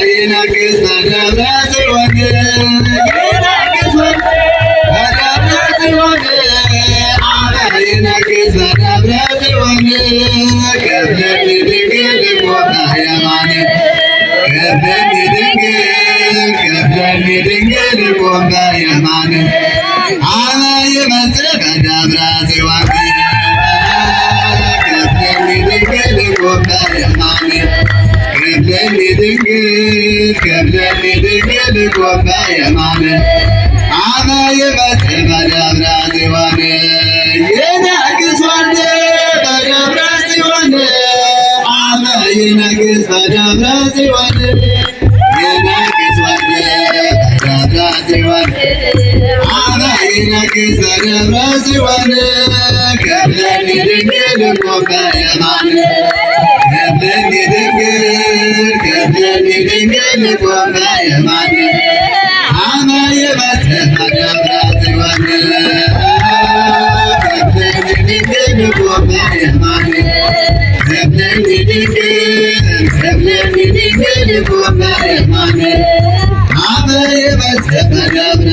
ይነግስ በደብረ ጽዮን ይነግስ በደብረ ጽዮን አበ ይነግስ በደብረ ጽዮን ገብረኒ ድንግል ቆመ የማነ ገብረኒ ድንግል ቆመ የማነ አበ ይመጽእ በደብረ ጽዮን ገብረኒ ድንግል ቆመ የማነ ገብረኒ ድንግል ቆመ የማነ አበ ይመጽእ በደብረ ጽዮን ይነግስ በደብረ ጽዮን አበ ይነግስ በደብረ ጽዮን ይነግስ በደብረ ጽዮን አበ ይነግስ በደብረ ጽዮን ገብረኒ ድንግል ቆመ የማነ ገብረኒ ድንግል ቆመ የማነ አበ ይመጽእ በደብረ ጽዮን ገብረኒ ድንግል ቆመ የማነ ገብረኒ ድንግል ቆመ የማነ አበ ይመጽእ በደብረ